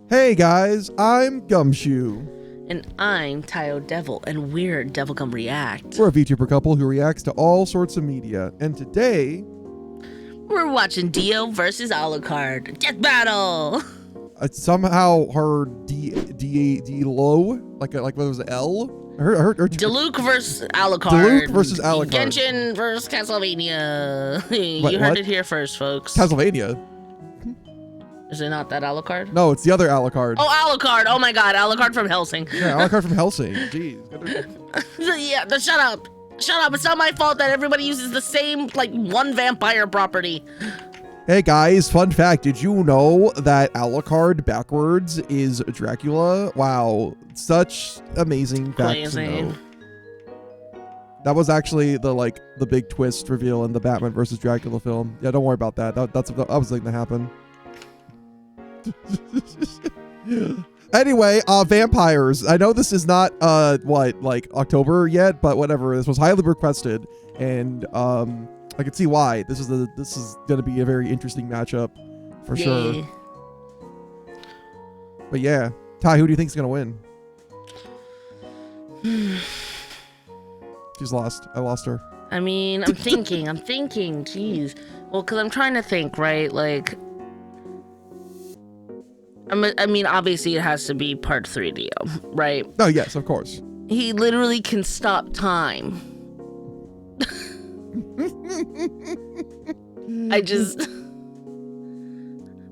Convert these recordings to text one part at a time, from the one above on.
Hey guys, I'm Gumshoe. And I'm Taiyo Devil, and we're Devilgum React. We're a VTuber couple who reacts to all sorts of media, and today We're watching Dio vs Alucard. Death battle! I somehow heard D low, like what was it, L? I heard Diluc vs Alucard. Diluc versus Alucard. Genshin vs Castlevania. What, You heard what? it here first, folks. Castlevania. Is it not that Alucard? No, it's the other Alucard. Oh, Alucard! Oh my god, Alucard from Helsing. Yeah, Alucard from Helsing. Jeez. Yeah, shut up! Shut up! It's not my fault that everybody uses the same, like, one vampire property. Hey guys, fun fact, did you know that Alucard backwards is Dracula? Wow, such amazing fact to know. That was actually the big twist reveal in the Batman versus Dracula film. Yeah, don't worry about that. That's what I was thinking to happen. Anyway, vampires. I know this is not October yet, but whatever. This was highly requested, and I can see why. This is gonna be a very interesting matchup for sure. But yeah, Ty, who do you think is gonna win? She's lost. I lost her. I mean, I'm thinking. Jeez. Well, because I'm trying to think, right? Like, I mean, obviously it has to be part 3 Dio, right? Oh, yes, of course. He literally can stop time. But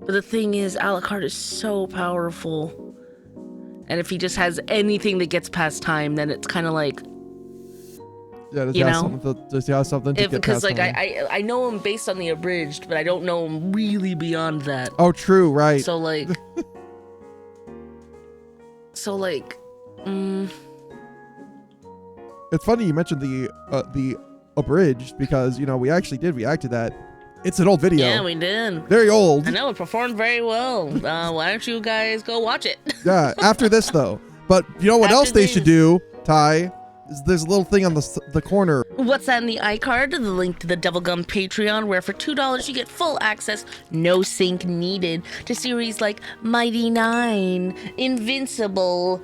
the thing is, Alucard is so powerful. And if he just has anything that gets past time, then it's kind of like, yeah, does he have something to get because past like time? I know him based on the abridged, but I don't know him really beyond that. Oh, true, right. So like, It's funny you mentioned the abridged because we actually did react to that. It's an old video. Yeah, we did. Very old. I know it performed very well. Why don't you guys go watch it? Yeah, after this though. But you know what else they should do, Ty? There's a little thing on the corner. What's that in the iCard? The link to the Devilgum Patreon, where for $2 you get full access, no sync needed, to series like Mighty Nine, Invincible,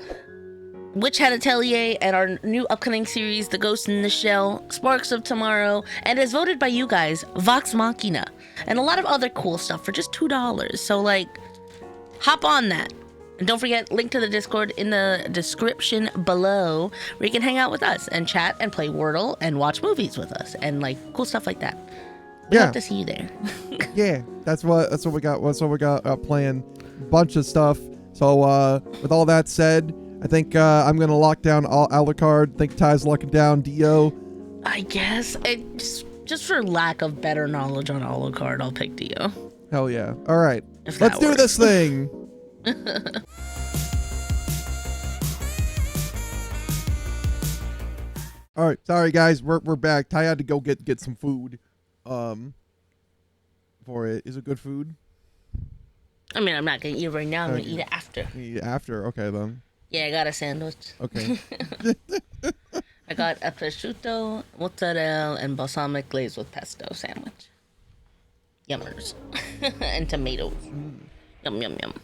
Witch Hat Atelier, and our new upcoming series, The Ghost in the Shell, Sparks of Tomorrow, and as voted by you guys, Vox Machina, and a lot of other cool stuff for just $2. So like, hop on that. And don't forget, link to the Discord in the description below, where you can hang out with us and chat and play Wordle and watch movies with us and like cool stuff like that. We hope to see you there. Yeah, that's what we got. That's what we got planned. Bunch of stuff. So with all that said, I think I'm gonna lock down Alucard. I think Ty's locking down Dio. I guess just for lack of better knowledge on Alucard, I'll pick Dio. Hell yeah! All right, let's do this thing. All right, sorry guys, we're back. Ty had to go get some food for it. Is it good food? I mean, I'm not gonna eat it right now. I'm gonna eat it after. Eat it after? Okay then. Yeah, I got a sandwich. Okay. I got a prosciutto, mozzarella, and balsamic glaze with pesto sandwich. Yummers. And tomatoes. Yum yum yum.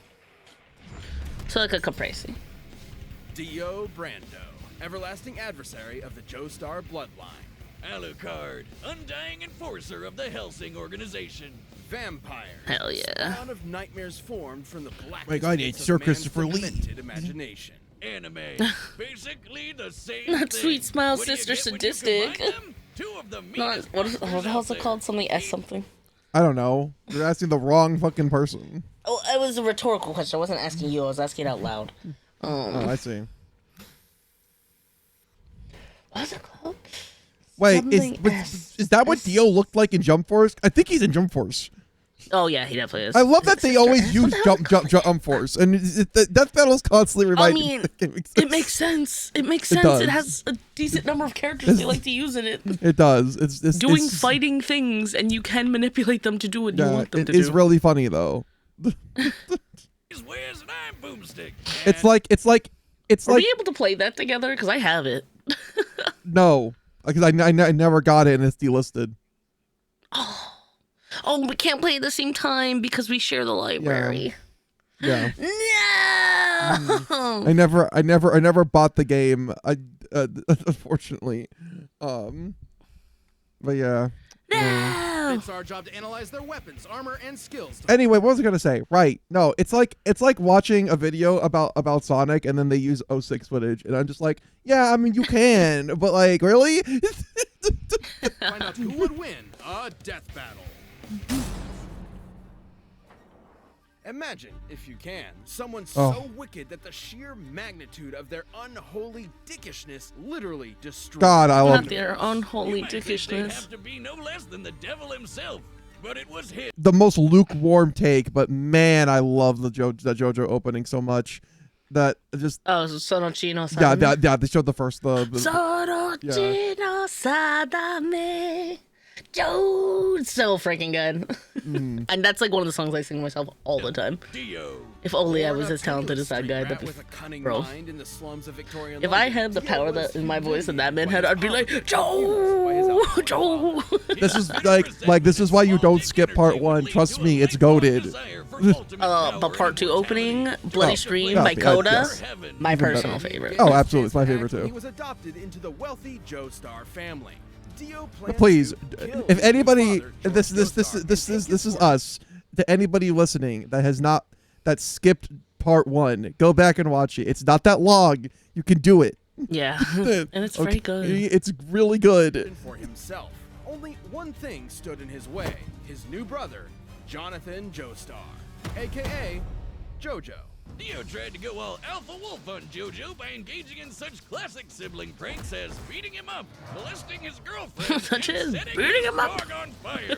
So like a caprese. Dio Brando, everlasting adversary of the Joestar bloodline. Alucard, undying enforcer of the Helsing organization. Vampire. Hell yeah. Spawn of nightmares formed from the black. My God, it's Sir Christopher Lee. Imagination. Anime, basically the same. Not thing. Sweet Smile Sister Sadistic. What the hell's it called? Something S something. I don't know. You're asking the wrong fucking person. Oh, it was a rhetorical question. I wasn't asking you. I was asking it out loud. Oh, I see. What's it called? Wait, is that what Dio looked like in Jump Force? I think he's in Jump Force. Oh yeah, he definitely is. I love that they always use Jump Force, and Death Battle's constantly reminding me. It makes sense. It makes sense. It has a decent number of characters they like to use in it. It does. It's doing fighting things, and you can manipulate them to do what you want them to do. It's really funny though. It's like Are we able to play that together? Because I have it. No, because I never got it and it's delisted. Oh, we can't play at the same time because we share the library. Yeah. No! I never bought the game. Unfortunately. But yeah. No. It's our job to analyze their weapons, armor, and skills. Anyway, what was I gonna say? Right. No, it's like watching a video about Sonic and then they use 06 footage and I'm just like, yeah, I mean you can, but like really? Find out who would win a death battle. Imagine, if you can, someone so wicked that the sheer magnitude of their unholy dickishness literally destroys. God, I love Not their unholy dickishness. Have to be no less than the devil himself, but it was his. the most lukewarm take, but man, I love the JoJo opening so much. That just Sono Chino yeah, they showed the first Sono Chino Sadame. Joe, so freaking good. And that's like one of the songs I sing myself all the time. Dio. If only I was as talented as that guy. That'd be, bro. If I had the power that in my voice that man had, I'd be like, Joe, Joe. This is like this is why you don't skip part 1. Trust me, it's goated. But part 2 opening, Bloody Stream by Coda, yes. my personal favorite. Oh, absolutely, it's my favorite He too. was adopted into the wealthy Joestar family. Dio Please, if anybody, father, this is us. To anybody listening that skipped part 1, go back and watch it. It's not that long. You can do it. Yeah, and it's very good. It's really good. For himself, only one thing stood in his way: his new brother, Jonathan Joestar, aka JoJo. Dio tried to go all alpha wolf on JoJo by engaging in such classic sibling pranks as beating him up, molesting his girlfriend, Such and as setting beating his him up. dog on fire.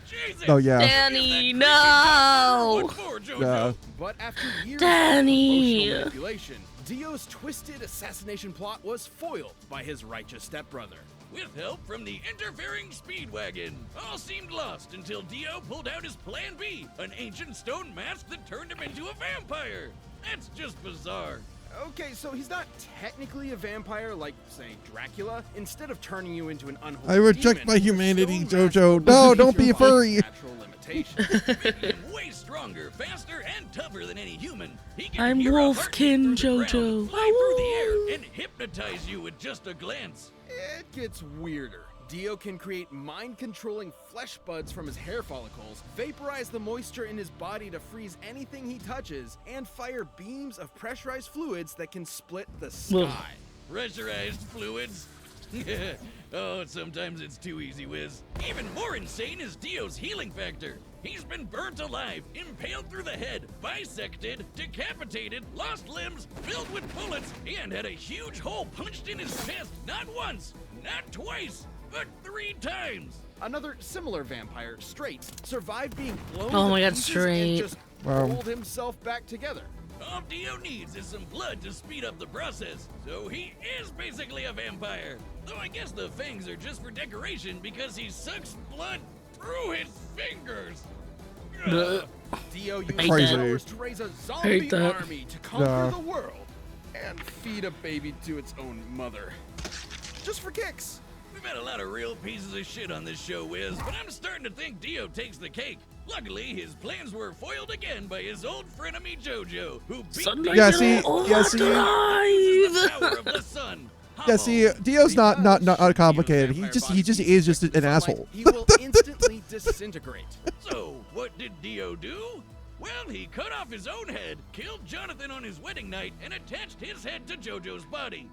Jesus! Oh, yeah. Danny, no! What for, JoJo? Yeah. But after years Danny. of emotional manipulation, Dio's twisted assassination plot was foiled by his righteous stepbrother. With help from the interfering Speedwagon, all seemed lost until Dio pulled out his Plan B, an ancient stone mask that turned him into a vampire. That's just bizarre. Okay, so he's not technically a vampire like, say, Dracula. Instead of turning you into an unholy I reject demon, my humanity, Stone Mask JoJo. No, don't be a survives furry. natural limitations. Making him way stronger, faster, and tougher than any human. He can I'm hear a Wolfkin heartbeat through the JoJo. ground, fly through the air, and hypnotize you with just a glance. It gets weirder. Dio can create mind-controlling flesh buds from his hair follicles, vaporize the moisture in his body to freeze anything he touches, and fire beams of pressurized fluids that can split the sky. Pressurized fluids? Oh, sometimes it's too easy, Wiz. Even more insane is Dio's healing factor. He's been burnt alive, impaled through the head, bisected, decapitated, lost limbs, filled with bullets, and had a huge hole punched in his chest not once, not twice, but 3 times. Another similar vampire, Straight, survived being blown Oh to my God, pieces Straight. and just Wow. pulled himself back together. All Dio needs is some blood to speed up the process, so he is basically a vampire. Though I guess the fangs are just for decoration because he sucks blood through his fingers. Ugh. Dio used Hate Crazy. powers to raise a zombie Hate that. army to conquer Yeah. the world and feed a baby to its own mother. Just for kicks. We've had a lot of real pieces of shit on this show, Wiz, but I'm starting to think Dio takes the cake. Luckily, his plans were foiled again by his old frenemy JoJo, who beat Sunlight Yeah, Yellow see- Ultra yeah, see- the Drive. power of the sun. Yeah, see, Dio's not complicated. He just is just an asshole. He will instantly disintegrate. So, what did Dio do? Well, he cut off his own head, killed Jonathan on his wedding night, and attached his head to JoJo's body.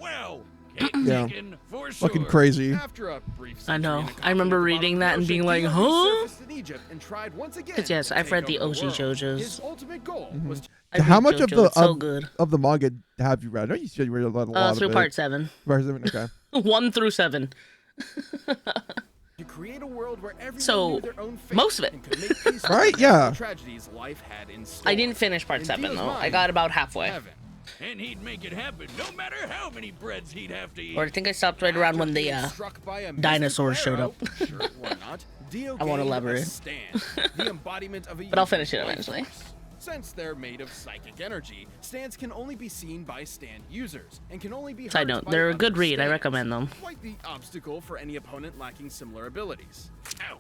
Wow. Cake Yeah. taken for sure. Fucking crazy. After a brief I know. century in a I remember colony at the reading bottom that of and the being ocean, like, Dio huh? resurfaced in Egypt and tried once again 'Cause yes, to I've take read the over OG world. JoJo's. His ultimate goal was to I How read much of JoJo, the it's so good. of the manga have you read? I know you said you read a lot of Through it. part 7. Part 7, okay. 1 through 7. to create a world where everyone So, knew their own fate most of it. and could make peace with Right, the yeah. tragedies life had in store. I didn't finish part In 7 Dio's though. I mind, got about halfway. heaven. And he'd make it happen no matter how many breads he'd have to eat. Or I think I stopped right around when the Being struck by a dinosaurs mystic showed arrow, up. Sure, why not? Dio I won't gained a elaborate. stand, the embodiment of a But I'll finish it life eventually. force. Since they're made of psychic energy, stands can only be seen by stand users and can only be Side heard note, by they're a other good read. I stands. recommend them. Quite the obstacle for any opponent lacking similar abilities. Ow.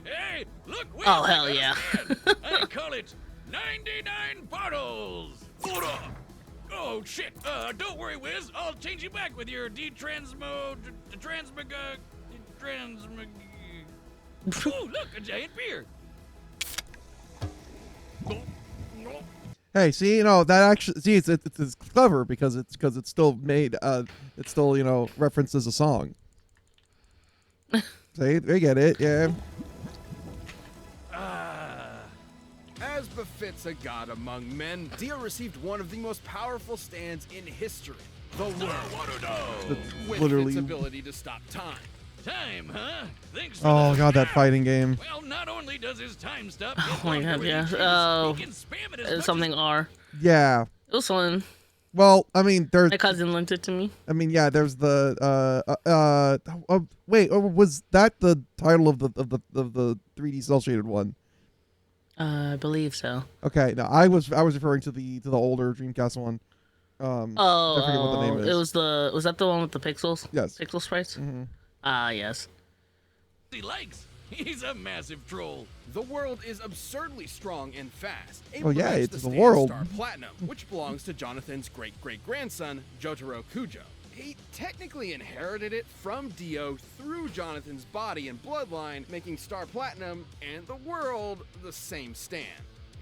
Hey, look, Will, Oh, I hell got a yeah. stand. I call it 99 bottles. Oh shit! Don't worry, Wiz. I'll change you back with your Ooh, look, a giant beer. Hey, see, that actually, see, it's clever because it's still made, it's still, references a song. See, they get it, yeah. As befits a god among men, Dio received one of the most powerful stands in history, the world, with Literally. its ability to stop time. Time, huh? Thanks for Oh the god, that spam. fighting game. Well, not only does his time stop. Oh my god, yeah. Oh, something R. Yeah. It was fun. Well, I mean, there's. My cousin lent it to me. I mean, yeah. There's the. Wait. Was that the title of the 3D cell shaded one? I believe so. Okay. No, I was referring to the older Dreamcast one. I forget what the name is. It was was that the one with the pixels? Yes. Pixel sprites? Mm-hmm. Yes. He likes. He's a massive troll. The world is absurdly strong and fast. Oh, yeah, Able to match it's the the stand world. Star Platinum, which belongs to Jonathan's great-great-grandson, Jotaro Kujo. He technically inherited it from Dio through Jonathan's body and bloodline, making Star Platinum and the world the same stand.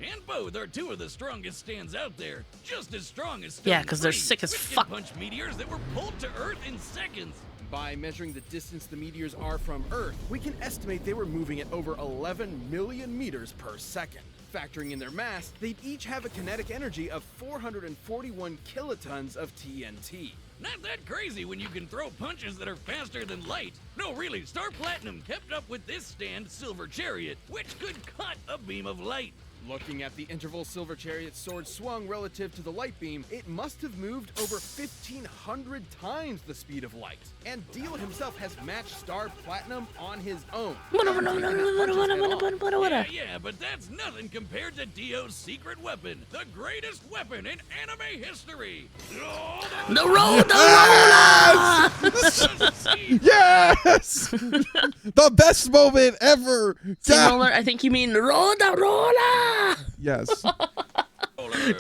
And both are two of the strongest stands out there. Just as strong as Yeah, Stone 'cause they're 3, sick as which fuck. can punch meteors that were pulled to Earth in seconds. By measuring the distance the meteors are from Earth, we can estimate they were moving at over 11 million meters per second. Factoring in their mass, they'd each have a kinetic energy of 441 kilotons of TNT. Not that crazy when you can throw punches that are faster than light. No, really, Star Platinum kept up with this stand, Silver Chariot, which could cut a beam of light. Looking at the interval Silver Chariot's sword swung relative to the light beam, it must have moved over 1,500 times the speed of light. And Dio himself has matched Star Platinum on his own. Yeah, but that's nothing compared to Dio's secret weapon, the greatest weapon in anime history. The roller! Yes! The best moment ever! Steamroller, I think you mean roller! Yes.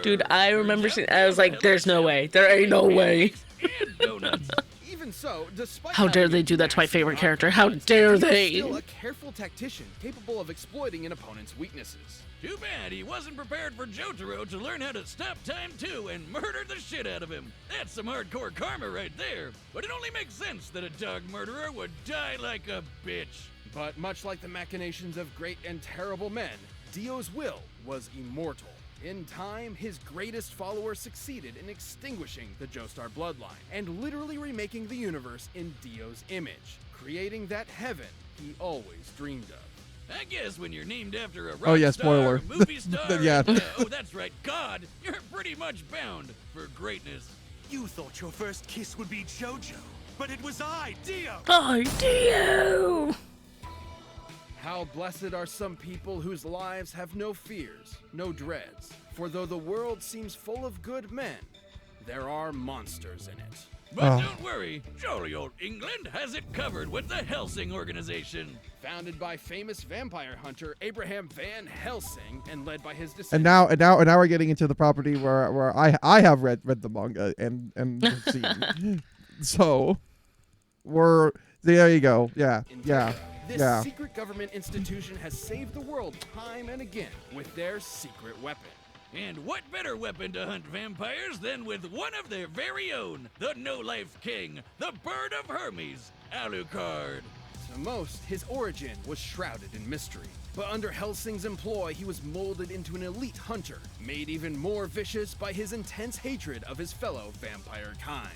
Dude, I remember seeing, I was like, there's no way. There ain't no way. And donuts. Even so, despite How dare having they a do that to my massive favorite arm, character? How dare Dio's they? still a careful tactician capable of exploiting an opponent's weaknesses. Too bad he wasn't prepared for Jotaro to learn how to stop time too and murder the shit out of him. That's some hardcore karma right there. But it only makes sense that a dog murderer would die like a bitch. But much like the machinations of great and terrible men, Dio's will was immortal. In time, his greatest follower succeeded in extinguishing the Joestar bloodline and literally remaking the universe in Dio's image, creating that heaven he always dreamed of. I guess when you're named after a rock Oh, yeah, star, spoiler. a movie star, Yeah. and, oh, that's right, God, you're pretty much bound for greatness. You thought your first kiss would be JoJo, but it was I, Dio! Oh, Dio! How blessed are some people whose lives have no fears, no dreads. For though the world seems full of good men, there are monsters in it. But don't worry, jolly old England has it covered with the Helsing organization. Founded by famous vampire hunter Abraham Van Helsing and led by his descendants. And now we're getting into the property where I have read the manga and seen. So there you go. Yeah. This secret government institution has saved the world time and again with their secret weapon. And what better weapon to hunt vampires than with one of their very own, the no-life king, the bird of Hermes, Alucard. To most, his origin was shrouded in mystery. But under Helsing's employ, he was molded into an elite hunter, made even more vicious by his intense hatred of his fellow vampire kind.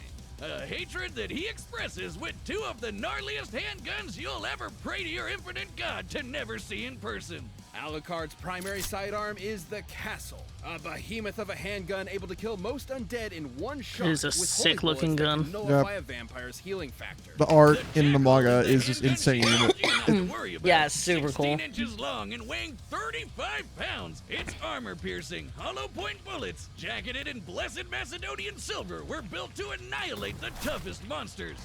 A hatred that he expresses with two of the gnarliest handguns you'll ever pray to your infinite god to never see in person. Alucard's primary sidearm is the Castle, a behemoth of a handgun able to kill most undead in one shot. It is a with holy sick-looking bullets that gun. can nullify a vampire's healing factor. The art The in the Jackal manga the is just handgun insane. you don't have to worry about. Yeah, it's super 16 cool. inches long and weighing 35 pounds. It's armor-piercing, hollow-point bullets, jacketed in blessed Macedonian silver, were built to annihilate the toughest monsters.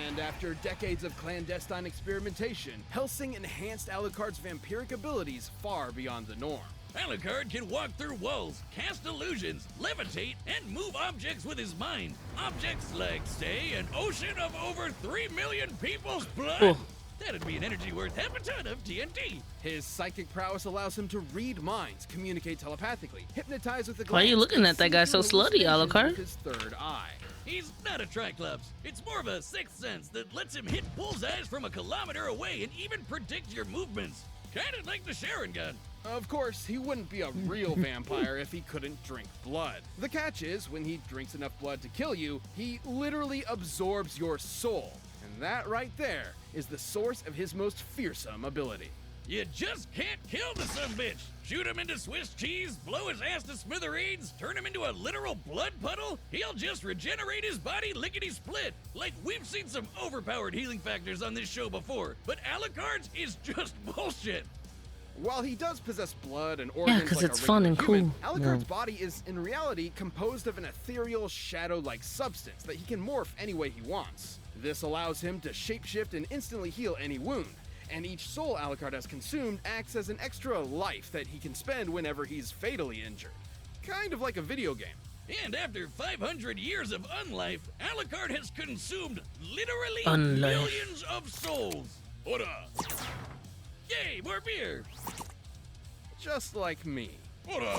And after decades of clandestine experimentation, Helsing enhanced Alucard's vampiric abilities far beyond the norm. Alucard can walk through walls, cast illusions, levitate, and move objects with his mind. Objects like, say, an ocean of over 3 million people's blood. Oh. That'd be an energy worth half a ton of TNT. His psychic prowess allows him to read minds, communicate telepathically, hypnotize with a glance. Why are you looking at that guy so see through slutty, Alucard? with his third eye. He's not a Triclops. It's more of a sixth sense that lets him hit bullseyes from a kilometer away and even predict your movements. Kinda like the Sharon gun. Of course, he wouldn't be a real vampire if he couldn't drink blood. The catch is, when he drinks enough blood to kill you, he literally absorbs your soul. And that right there is the source of his most fearsome ability. You just can't kill the sumbitch. Shoot him into Swiss cheese, blow his ass to smithereens, turn him into a literal blood puddle. He'll just regenerate his body lickety-split. Like, we've seen some overpowered healing factors on this show before, but Alucard's is just bullshit. While he does possess blood and organs because like it's a fun regular and human, cool. Alucard's body is, in reality, composed of an ethereal, shadow-like substance that he can morph any way he wants. This allows him to shapeshift and instantly heal any wound. And each soul Alucard has consumed acts as an extra life that he can spend whenever he's fatally injured. Kind of like a video game. And after 500 years of unlife, Alucard has consumed literally Unlife. millions of souls. Ora! Yay, more beer! Just like me. Ora!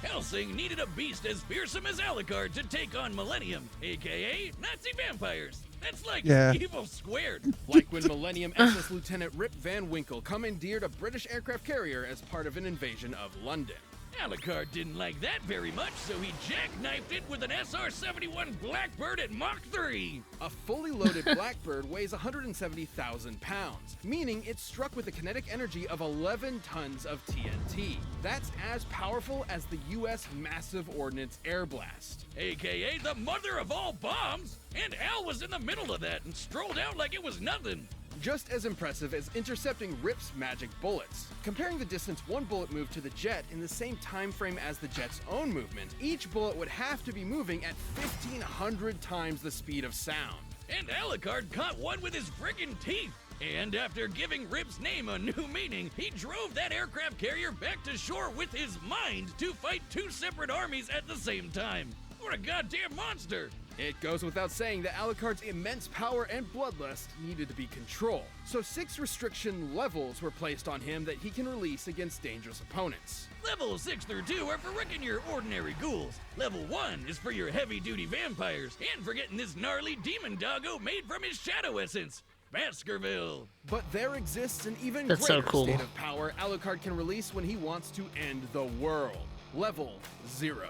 Helsing needed a beast as fearsome as Alucard to take on Millennium, aka Nazi vampires. That's like evil squared. Like when Millennium SS Lieutenant Rip Van Winkle commandeered a British aircraft carrier as part of an invasion of London. Alucard didn't like that very much, so he jackknifed it with an SR-71 Blackbird at Mach 3. A fully loaded Blackbird weighs 170,000 pounds, meaning it struck with a kinetic energy of 11 tons of TNT. That's as powerful as the US Massive Ordnance Air Blast. AKA the mother of all bombs! And Al was in the middle of that and strolled out like it was nothing. Just as impressive as intercepting Rip's magic bullets. Comparing the distance one bullet moved to the jet in the same time frame as the jet's own movement, each bullet would have to be moving at 1,500 times the speed of sound. And Alucard caught one with his friggin' teeth. And after giving Rip's name a new meaning, he drove that aircraft carrier back to shore with his mind to fight two separate armies at the same time. What a goddamn monster! It goes without saying that Alucard's immense power and bloodlust needed to be controlled, so 6 restriction levels were placed on him that he can release against dangerous opponents. Levels 6 through 2 are for wrecking your ordinary ghouls. Level 1 is for your heavy-duty vampires, and for getting this gnarly demon doggo made from his shadow essence, Baskerville. But there exists an even That's so greater cool. state of power Alucard can release when he wants to end the world. Level 0.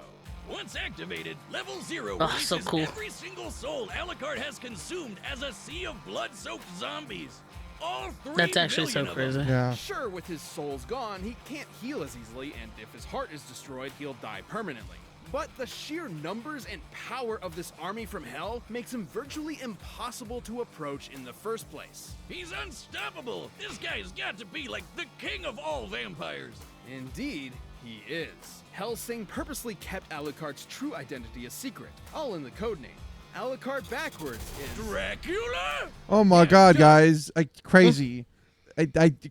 Once activated, Level 0 Oh, releases so cool. every single soul Alucard has consumed as a sea of blood-soaked zombies. All 3 That's actually so million of them. crazy. Yeah. Sure, with his soul's gone, he can't heal as easily, and if his heart is destroyed, he'll die permanently. But the sheer numbers and power of this army from hell makes him virtually impossible to approach in the first place. He's unstoppable. This guy's got to be like the king of all vampires. Indeed, he is. Helsing purposely kept Alucard's true identity a secret, all in the codename. Alucard backwards is Dracula? Oh my god, guys. Crazy.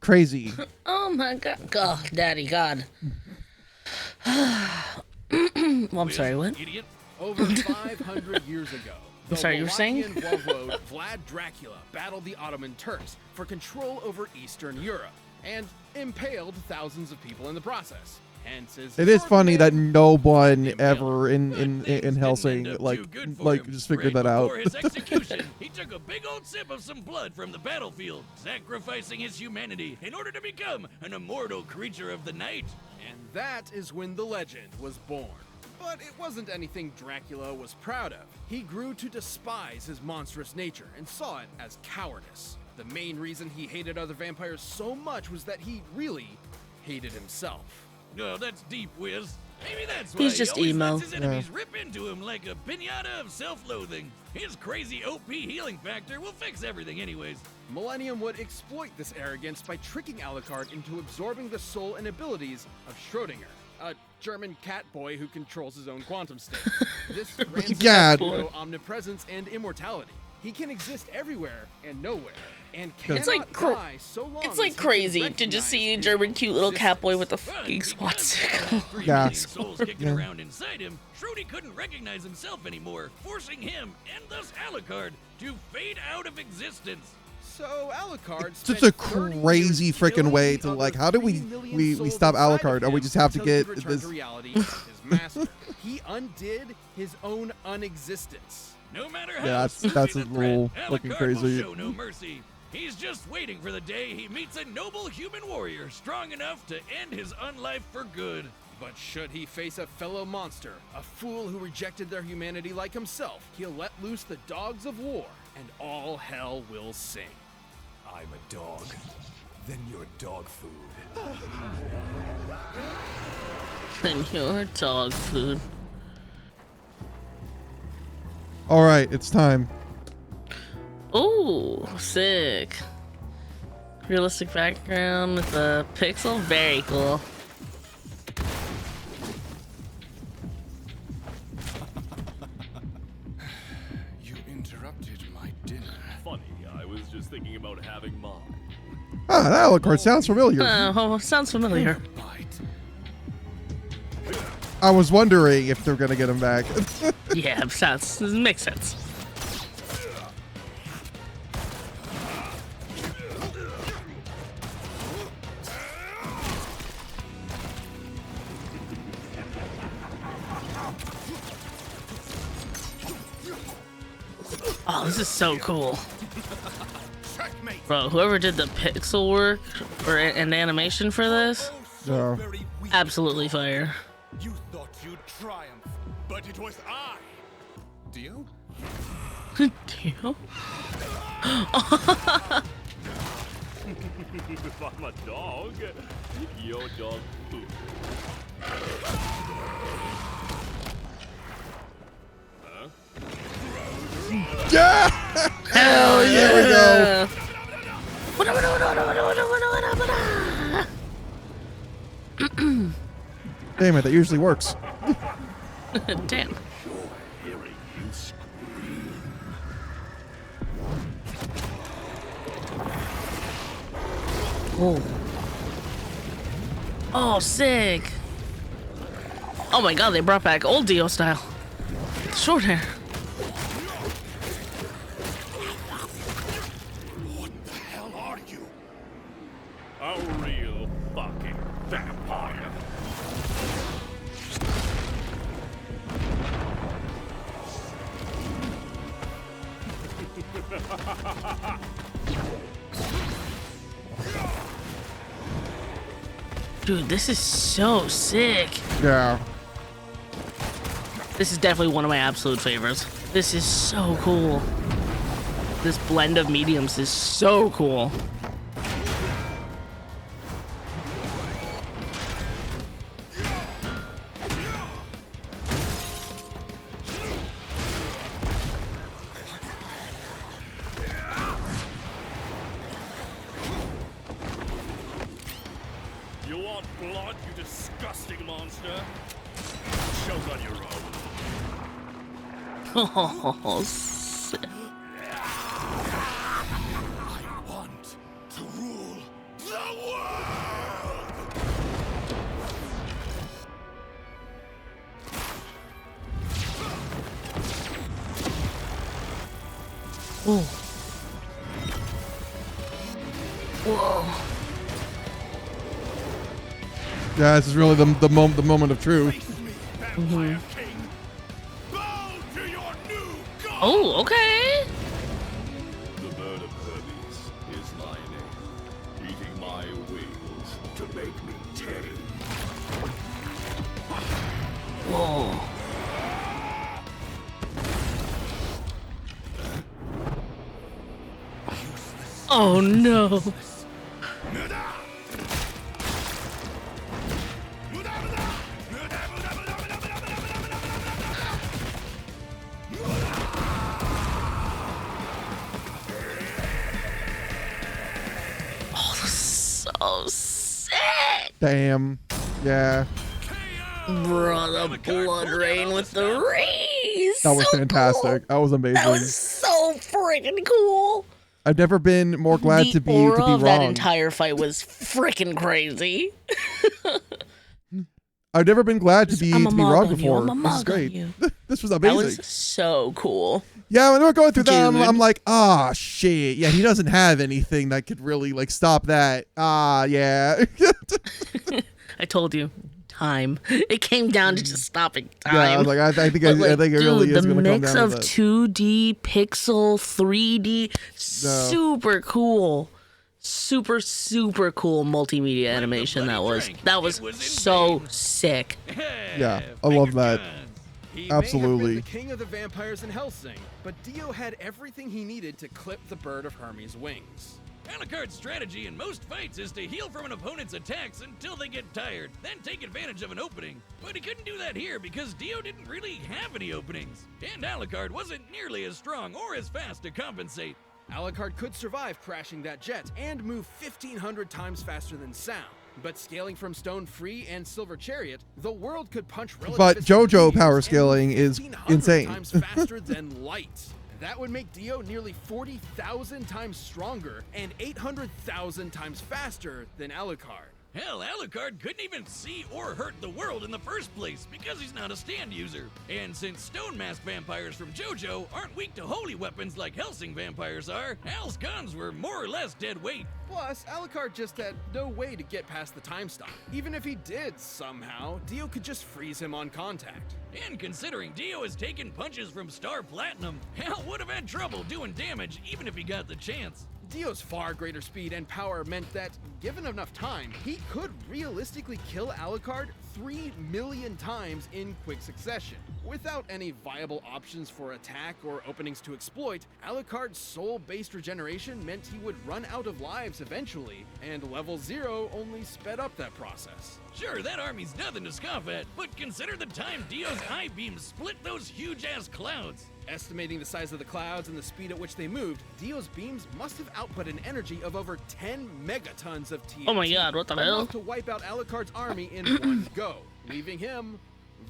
Crazy. Oh my god. God, Daddy, God. Well, I'm sorry, what? Idiot. over 500 years ago. The Sorry, you were saying? Wallachian warlord Vlad Dracula battled the Ottoman Turks for control over Eastern Europe and impaled thousands of people in the process. Hence his It is funny that name. no one Him ever But in things didn't Helsing end up like too good for like him. just figured Right that out. Before his execution, he took a big old sip of some blood from the battlefield, sacrificing his humanity in order to become an immortal creature of the night. And that is when the legend was born. But it wasn't anything Dracula was proud of. He grew to despise his monstrous nature and saw it as cowardice. The main reason he hated other vampires so much was that he really hated himself. Oh, that's deep, Wiz. Maybe that's why He's he just always emo. lets his enemies rip into him like a pinata of self-loathing. His crazy OP healing factor will fix everything anyways. Millennium would exploit this arrogance by tricking Alucard into absorbing the soul and abilities of Schrödinger, a German cat boy who controls his own quantum state. This grants Yeah. Dio omnipresence and immortality. He can exist everywhere and nowhere, and It's like cannot die so long It's as like he can crazy to recognize just see a his German cute little existence. catboy with a But fucking because swastika. of the 3 Yeah. million souls kicking around inside him, Trudy couldn't recognize himself anymore, forcing him, and thus Alucard, to fade out of existence. So Alucard It's such spent a 30 crazy years freaking killing way the to other like, how do 3 we million stop souls inside Alucard? of Oh, we him just have to until he get could return this. to reality, his master. He undid his own unexistence. No matter Yeah, how that's stupid a the threat, little fucking Alucard crazy. will show no mercy. He's just waiting for the day he meets a noble human warrior strong enough to end his unlife for good. But should he face a fellow monster, a fool who rejected their humanity like himself, he'll let loose the dogs of war, and all hell will sing. I'm a dog. Then you're dog food. And your dog food. All right, it's time. Ooh, sick. Realistic background with a pixel. Very cool. You interrupted my dinner. Funny, I was just thinking about having mine. Ah, that Alucard sounds familiar. Oh, sounds familiar. Bite. I was wondering if they're gonna get him back. Yeah, makes sense. Oh, this is so cool. Checkmate. Bro, whoever did the pixel work or an animation for this, Yeah. Very weak. absolutely fire. You thought you'd triumph, but it was I. Dio? Dio? If I'm a dog, your dog food. Yeah! Hell yeah! There we go. Damn it, that usually works. Damn. Oh. Oh, sick. Oh my god, they brought back old Dio style. Short hair. What the hell are you? A real fucking vampire. Dude, this is so sick. Yeah. This is definitely one of my absolute favorites. This is so cool. This blend of mediums is so cool. You want blood, you disgusting monster? Show's on your own. Oh, sick. I want to rule the world! Ooh. Whoa. Yeah, this is really the moment of truth. Face me, Vampire King! Bow to your new god! Oh, okay. The bird of Hermes is my name. Eating my wings to make me tame. Whoa. Oh no. Oh, this is so sick. Damn. Yeah. Bro, the blood rain with the rays. That was So fantastic. cool. That was amazing. That was so freaking cool. I've never been more glad to be aura wrong. Of that entire fight was freaking crazy. I've never been glad to be wrong before. This is great. This was That amazing. was so cool. Yeah, when we're going through that, Dude. I'm like, ah, shit. Yeah, he doesn't have anything that could really like stop that. Ah, yeah. I told you, time. It came down to just stopping time. Yeah, I was like, I think it really is going to come down to the mix of that. 2D, pixel, 3D, super cool. Super cool multimedia animation that was. That was so sick. Yeah, I love that. He Absolutely. may have been the king of the vampires in Hellsing, but Dio had everything he needed to clip the bird of Hermes' wings. Alucard's strategy in most fights is to heal from an opponent's attacks until they get tired, then take advantage of an opening. But he couldn't do that here because Dio didn't really have any openings, and Alucard wasn't nearly as strong or as fast to compensate. Alucard could survive crashing that jet and move 1,500 times faster than sound. But scaling from Stone Free and Silver Chariot, the world could punch relativistic But JoJo speeds power and scaling move is 1,500 insane. times faster than light. That would make Dio nearly 40,000 times stronger and 800,000 times faster than Alucard. Hell, Alucard couldn't even see or hurt the world in the first place because he's not a stand user. And since stone mask vampires from JoJo aren't weak to holy weapons like Hellsing vampires are, Al's guns were more or less dead weight. Plus, Alucard just had no way to get past the time stop. Even if he did somehow, Dio could just freeze him on contact. And considering Dio has taken punches from Star Platinum, Hal would have had trouble doing damage even if he got the chance. Dio's far greater speed and power meant that, given enough time, he could realistically kill Alucard 3 million times in quick succession. Without any viable options for attack or openings to exploit, Alucard's soul-based regeneration meant he would run out of lives eventually, and level 0 only sped up that process. Sure, that army's nothing to scoff at, but consider the time Dio's eye beam split those huge-ass clouds. Estimating the size of the clouds and the speed at which they moved, Dio's beams must have output an energy of over 10 megatons of TNT. Oh my god, what the hell? Enough to wipe out Alucard's army in one go, leaving him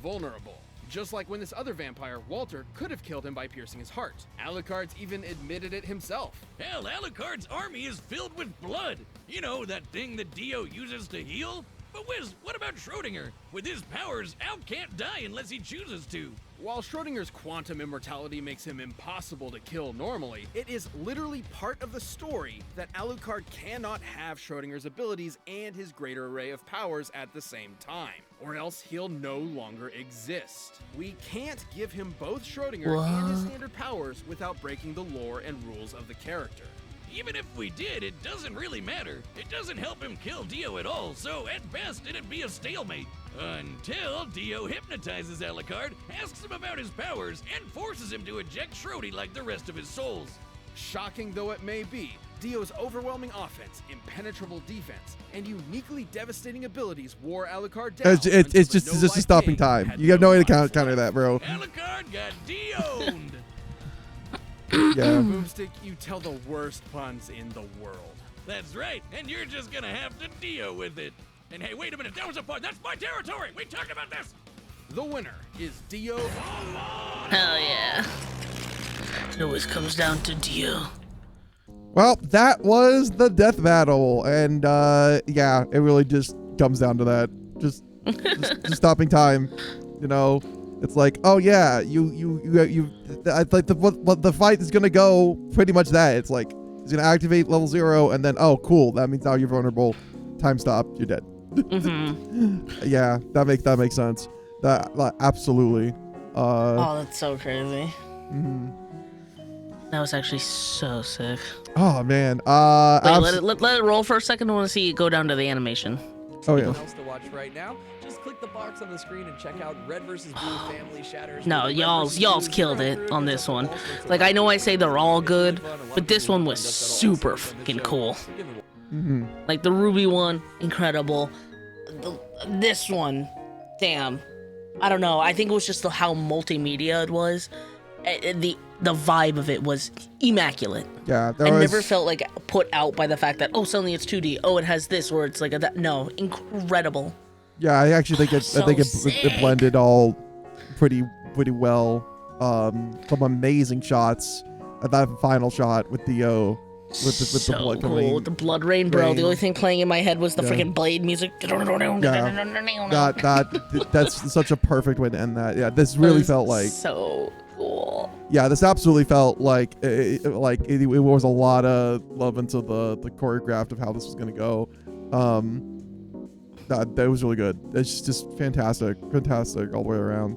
vulnerable. Just like when this other vampire, Walter, could have killed him by piercing his heart. Alucard's even admitted it himself. Hell, Alucard's army is filled with blood. You know, that thing that Dio uses to heal? But Wiz, what about Schrodinger? With his powers, Al can't die unless he chooses to. While Schrodinger's quantum immortality makes him impossible to kill normally, it is literally part of the story that Alucard cannot have Schrodinger's abilities and his greater array of powers at the same time, or else he'll no longer exist. We can't give him both Schrodinger and his standard powers without breaking the lore and rules of the character. Even if we did, it doesn't really matter. It doesn't help him kill Dio at all, so at best it'd be a stalemate. Until Dio hypnotizes Alucard, asks him about his powers, and forces him to eject Schrody like the rest of his souls. Shocking though it may be, Dio's overwhelming offense, impenetrable defense, and uniquely devastating abilities wore Alucard down. It's just a stopping time. You have no way to counter that, bro. Alucard got Dio-owned. Yeah. Boomstick, you tell the worst puns in the world. That's right, and you're just gonna have to Dio with it. And hey, wait a minute, that was a pun. That's my territory. We talked about this. The winner is Dio. Hell yeah. It always comes down to Dio. Well, that was the death battle, and yeah, it really just comes down to that. Just stopping time. You know, it's like, oh yeah, like the fight is gonna go pretty much that. It's like he's gonna activate level 0, and then oh cool, that means now you're vulnerable. Time stop, you're dead. Yeah, that makes sense. That absolutely. Oh, that's so crazy. That was actually so sick. Oh man. Wait, let it roll for a second. I want to see it go down to the animation. Oh yeah. Else to watch right now, just click the box on the screen and check out Red vs. Blue Family Shatters. No, y'all's killed it on this one. Like, I know I say they're all good, but this one was super fucking cool. Like the Ruby one, incredible. This one, damn. I don't know. I think it was just how multimedia it was. The vibe of it was immaculate. Yeah, I never felt like put out by the fact that suddenly it's 2D. Oh, it has this, or it's like that. No, incredible. Yeah, I actually think it blended all pretty well. Some amazing shots. at that final shot with Dio. With So the blood cool. coming. The blood rain, bro. Rain. The only thing playing in my head was the Yeah. freaking blade music. That's such a perfect way to end that. Yeah, this really felt like so cool. yeah, this absolutely felt like it was a lot of love into the choreographed of how this was gonna go. That was really good. It's just fantastic all the way around.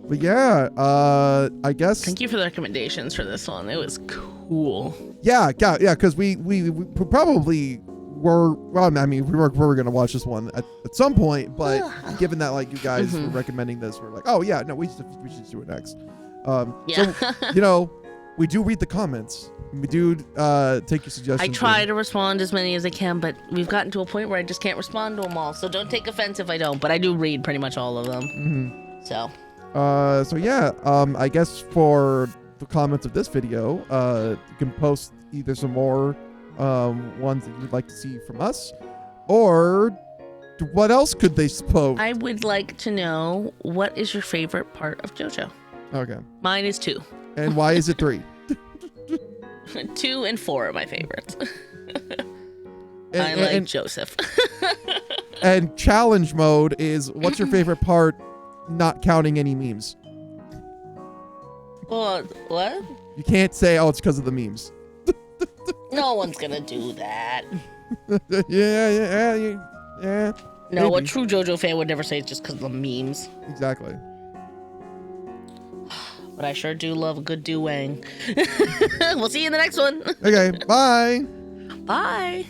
But yeah, I guess. Thank you for the recommendations for this one. It was cool. Yeah, because we probably were. Well, I mean, we were gonna watch this one at some point, but given that like you guys were recommending this, we're like, oh yeah, no, we should do it next. Yeah. So we do read the comments. We do take your suggestions. I try to respond as many as I can, but we've gotten to a point where I just can't respond to them all. So don't take offense if I don't, but I do read pretty much all of them. So. So yeah, I guess for the comments of this video, you can post either some more ones that you'd like to see from us, or what else could they post? I would like to know, what is your favorite part of JoJo? Okay. Mine is 2. And why is it 3? 2 and 4 are my favorites. I like Joseph. And challenge mode is, what's your favorite part, not counting any memes? Well, what? You can't say, oh, it's because of the memes. No one's gonna do that. Yeah. No, Maybe. a true JoJo fan would never say it's just because of the memes. Exactly. But I sure do love a good do-wang. We'll see you in the next one. Okay, bye. Bye.